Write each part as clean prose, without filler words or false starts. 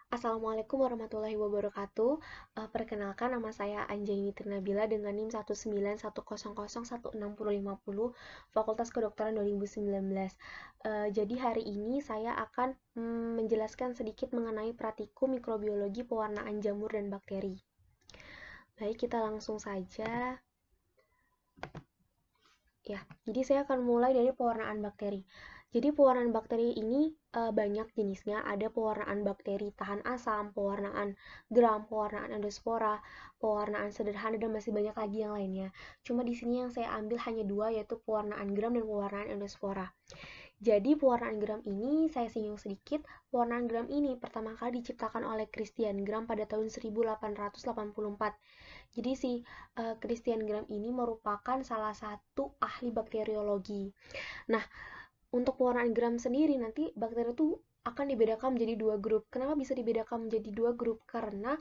Assalamualaikum warahmatullahi wabarakatuh. Perkenalkan nama saya Anjaini Trinabila dengan NIM 191001650, Fakultas Kedokteran 2019. Jadi hari ini saya akan menjelaskan sedikit mengenai praktikum mikrobiologi pewarnaan jamur dan bakteri. Baik, kita langsung saja. Ya, jadi saya akan mulai dari pewarnaan bakteri. Jadi pewarnaan bakteri ini banyak jenisnya. Ada pewarnaan bakteri tahan asam, pewarnaan gram, pewarnaan endospora, pewarnaan sederhana, dan masih banyak lagi yang lainnya. Cuma di sini yang saya ambil hanya dua, yaitu pewarnaan gram dan pewarnaan endospora. Jadi pewarnaan gram ini saya singgung sedikit. Pewarnaan gram ini pertama kali diciptakan oleh Christian Gram pada tahun 1884. Jadi si Christian Gram ini merupakan salah satu ahli bakteriologi. Nah, untuk pewarnaan gram sendiri nanti bakteri itu akan dibedakan menjadi dua grup. Kenapa bisa dibedakan menjadi dua grup? Karena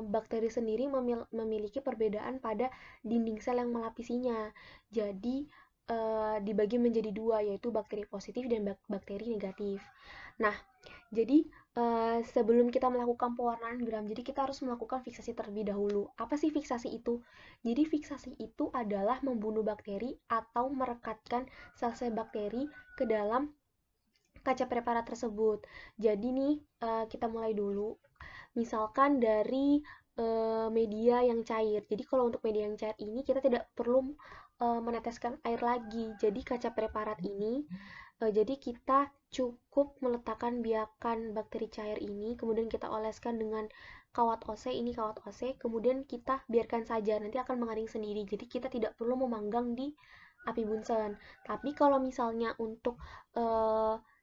bakteri sendiri memiliki perbedaan pada dinding sel yang melapisinya. Jadi dibagi menjadi dua, yaitu bakteri positif dan bakteri negatif. Nah, jadi sebelum kita melakukan pewarnaan gram, jadi kita harus melakukan fiksasi terlebih dahulu. Apa sih fiksasi itu? Jadi fiksasi itu adalah membunuh bakteri atau merekatkan sel-sel bakteri ke dalam kaca preparat tersebut. Jadi nih kita mulai dulu. Misalkan dari media yang cair. Jadi kalau untuk media yang cair ini kita tidak perlu meneteskan air lagi. Jadi kaca preparat ini jadi kita cukup meletakkan biakan bakteri cair ini, kemudian kita oleskan dengan kawat OC, ini kawat OC, kemudian kita biarkan saja, nanti akan mengering sendiri. Jadi kita tidak perlu memanggang di api Bunsen. Tapi kalau misalnya untuk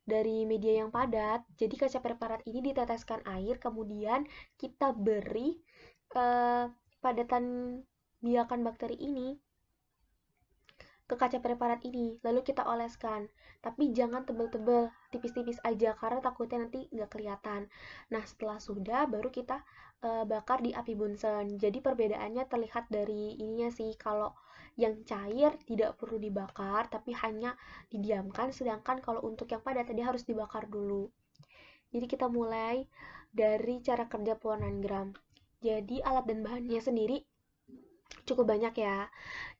dari media yang padat, jadi kaca preparat ini diteteskan air, kemudian kita beri padatan biakan bakteri ini ke kaca preparat ini, lalu kita oleskan. Tapi jangan tebel-tebel, tipis-tipis aja, karena takutnya nanti nggak kelihatan. Nah, setelah sudah, baru kita bakar di api Bunsen. Jadi perbedaannya terlihat dari ininya sih, kalau yang cair tidak perlu dibakar, tapi hanya didiamkan, sedangkan kalau untuk yang padat tadi harus dibakar dulu. Jadi kita mulai dari cara kerja pewarnaan gram. Jadi alat dan bahannya sendiri cukup banyak ya.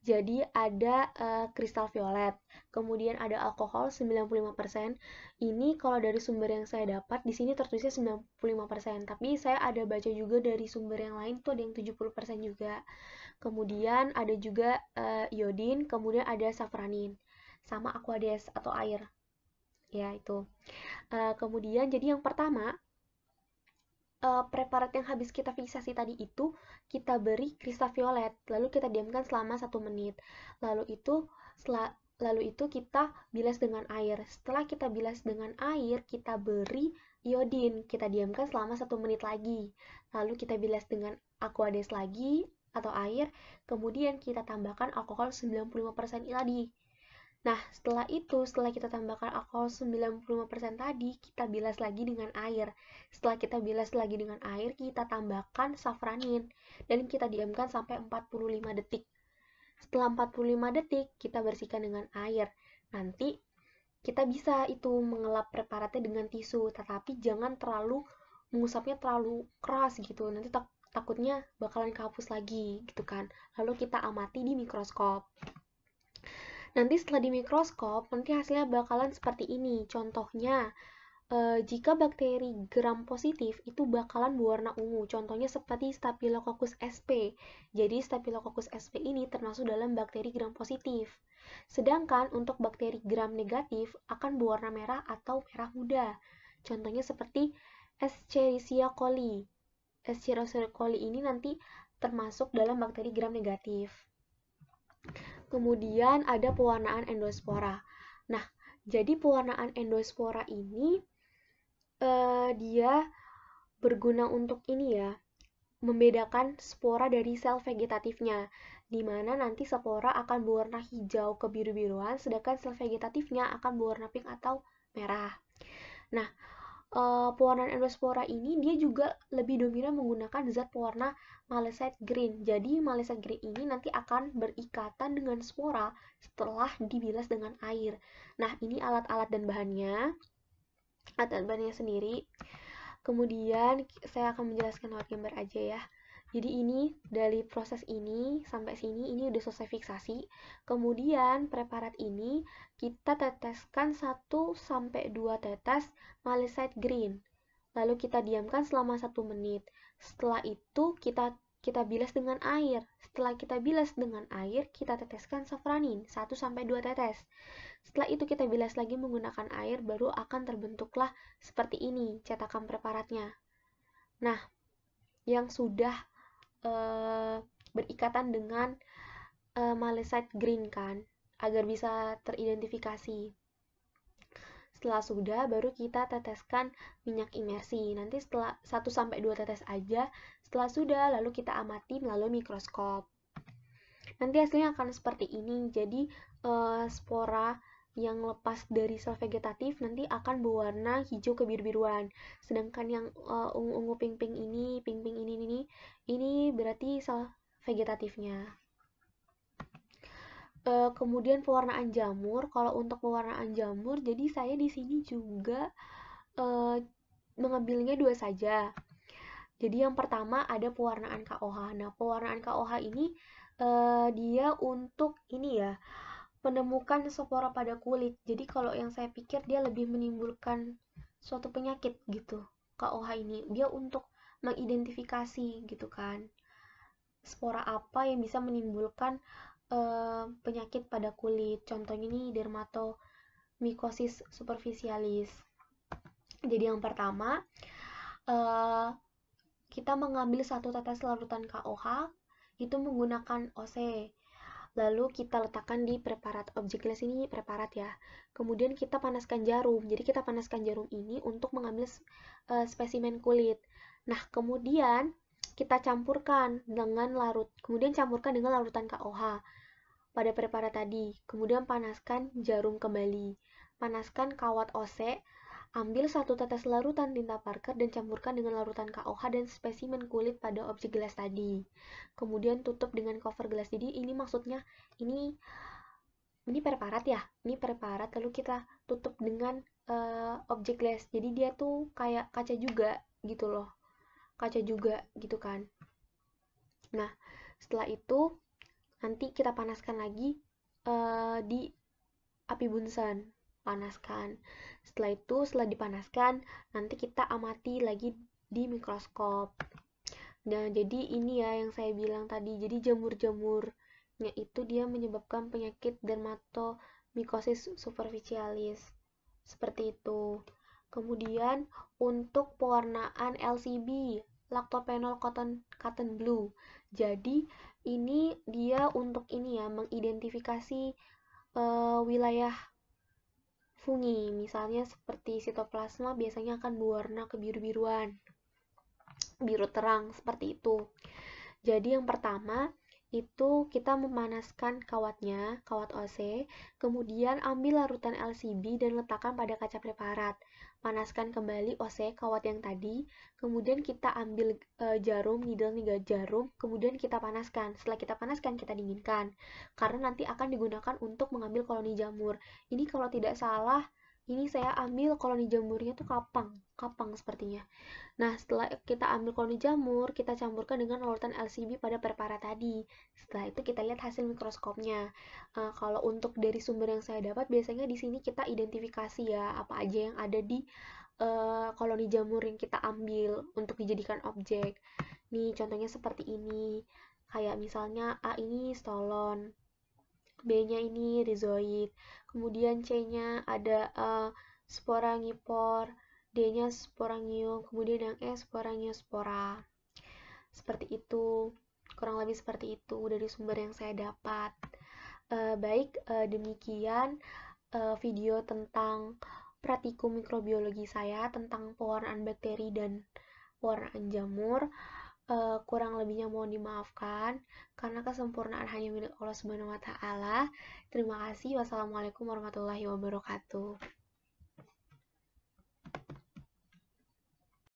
Jadi ada kristal violet, kemudian ada alkohol 95%. Ini kalau dari sumber yang saya dapat di sini tertulisnya 95%, tapi saya ada baca juga dari sumber yang lain tuh ada yang 70% juga. Kemudian ada juga iodin, kemudian ada safranin sama aquades atau air. Ya, itu. Kemudian jadi yang pertama preparat yang habis kita fiksasi tadi itu kita beri kristal violet, lalu kita diamkan selama 1 menit. Lalu itu kita bilas dengan air. Setelah kita bilas dengan air, kita beri iodin, kita diamkan selama 1 menit lagi. Lalu kita bilas dengan aquades lagi atau air, kemudian kita tambahkan alkohol 95% tadi. Nah, setelah kita tambahkan alkohol 95% tadi, kita bilas lagi dengan air. Setelah kita bilas lagi dengan air, kita tambahkan safranin dan kita diamkan sampai 45 detik. Setelah 45 detik, kita bersihkan dengan air. Nanti kita bisa itu mengelap preparatnya dengan tisu, tetapi jangan terlalu mengusapnya terlalu keras gitu. Nanti takutnya bakalan kehapus lagi gitu kan. Lalu kita amati di mikroskop. Nanti setelah di mikroskop, nanti hasilnya bakalan seperti ini. Contohnya, jika bakteri gram positif itu bakalan berwarna ungu. Contohnya seperti Staphylococcus sp. Jadi Staphylococcus sp ini termasuk dalam bakteri gram positif. Sedangkan untuk bakteri gram negatif akan berwarna merah atau merah muda. Contohnya seperti Escherichia coli. Escherichia coli ini nanti termasuk dalam bakteri gram negatif. Kemudian ada pewarnaan endospora. Nah, jadi pewarnaan endospora ini dia berguna untuk ini ya, membedakan spora dari sel vegetatifnya, di mana nanti spora akan berwarna hijau kebiru-biruan, sedangkan sel vegetatifnya akan berwarna pink atau merah. Nah, pewarnaan endospora ini dia juga lebih dominan menggunakan zat pewarna malesite green. Jadi malesite green ini nanti akan berikatan dengan spora setelah dibilas dengan air. Nah, ini alat-alat dan bahannya. Alat-alat bahannya sendiri. Kemudian saya akan menjelaskan lewat gambar aja ya. Jadi ini dari proses ini sampai sini ini udah selesai fiksasi. Kemudian preparat ini kita teteskan 1 sampai 2 tetes malisite green. Lalu kita diamkan selama 1 menit. Setelah itu kita bilas dengan air. Setelah kita bilas dengan air, kita teteskan safranin 1 sampai 2 tetes. Setelah itu kita bilas lagi menggunakan air, baru akan terbentuklah seperti ini cetakan preparatnya. Nah, yang sudah berikatan dengan malisite green kan, agar bisa teridentifikasi. Setelah sudah, baru kita teteskan minyak imersi. Nanti setelah 1 sampai 2 tetes aja. Setelah sudah, lalu kita amati melalui mikroskop. Nanti hasilnya akan seperti ini. Jadi spora yang lepas dari sel vegetatif nanti akan berwarna hijau kebiru-biruan. Sedangkan yang ungu-ungu pink-pink ini berarti sel vegetatifnya. Kemudian pewarnaan jamur. Kalau untuk pewarnaan jamur, jadi saya di sini juga mengambilnya 2 saja. Jadi yang pertama ada pewarnaan KOH. Nah, pewarnaan KOH ini dia untuk ini ya, menemukan spora pada kulit. Jadi kalau yang saya pikir dia lebih menimbulkan suatu penyakit gitu. KOH ini dia untuk mengidentifikasi gitu kan. Spora apa yang bisa menimbulkan penyakit pada kulit. Contohnya ini dermatomycosis superficialis. Jadi yang pertama kita mengambil 1 tetes larutan KOH itu menggunakan OC. Lalu kita letakkan di preparat. Objek les ini preparat ya. Kemudian kita panaskan jarum. Jadi kita panaskan jarum ini untuk mengambil spesimen kulit. Nah, kemudian kita campurkan dengan campurkan dengan larutan KOH pada preparat tadi. Kemudian panaskan jarum kembali. Panaskan kawat OC. Ambil 1 tetes larutan tinta Parker dan campurkan dengan larutan KOH dan spesimen kulit pada objek gelas tadi. Kemudian tutup dengan cover gelas. Jadi ini maksudnya ini preparat ya. Ini preparat lalu kita tutup dengan objek gelas. Jadi dia tuh kayak kaca juga gitu loh. Kaca juga gitu kan. Nah, setelah itu nanti kita panaskan lagi di api bunsen. Panaskan. Setelah dipanaskan, nanti kita amati lagi di mikroskop. Nah, jadi ini ya yang saya bilang tadi. Jadi jamur-jamurnya itu dia menyebabkan penyakit dermatomycosis superficialis. Seperti itu. Kemudian untuk pewarnaan LCB, lactophenol cotton blue. Jadi ini dia untuk ini ya, mengidentifikasi wilayah fungi, misalnya seperti sitoplasma biasanya akan berwarna kebiru-biruan, biru terang seperti itu. Jadi yang pertama itu kita memanaskan kawatnya, kawat OC, kemudian ambil larutan LCB dan letakkan pada kaca preparat. Panaskan kembali OC kawat yang tadi, kemudian kita ambil jarum, needle jarum, kemudian kita panaskan. Setelah kita panaskan, kita dinginkan. Karena nanti akan digunakan untuk mengambil koloni jamur. Ini kalau tidak salah, ini saya ambil koloni jamurnya tuh kapang sepertinya. Nah, setelah kita ambil koloni jamur, kita campurkan dengan larutan LCB pada preparat tadi. Setelah itu kita lihat hasil mikroskopnya. Kalau untuk dari sumber yang saya dapat, biasanya di sini kita identifikasi ya, apa aja yang ada di koloni jamur yang kita ambil untuk dijadikan objek. Nih, contohnya seperti ini. Kayak misalnya A ini stolon, B-nya ini rhizoid, kemudian C-nya ada sporangipor, D-nya sporangium, kemudian yang E sporangiospora. Seperti itu, kurang lebih seperti itu dari sumber yang saya dapat. Baik, demikian video tentang praktikum mikrobiologi saya tentang pewarnaan bakteri dan pewarnaan jamur. Kurang lebihnya mohon dimaafkan karena kesempurnaan hanya milik Allah Subhanahu wa taala. Terima kasih. Wassalamualaikum warahmatullahi wabarakatuh.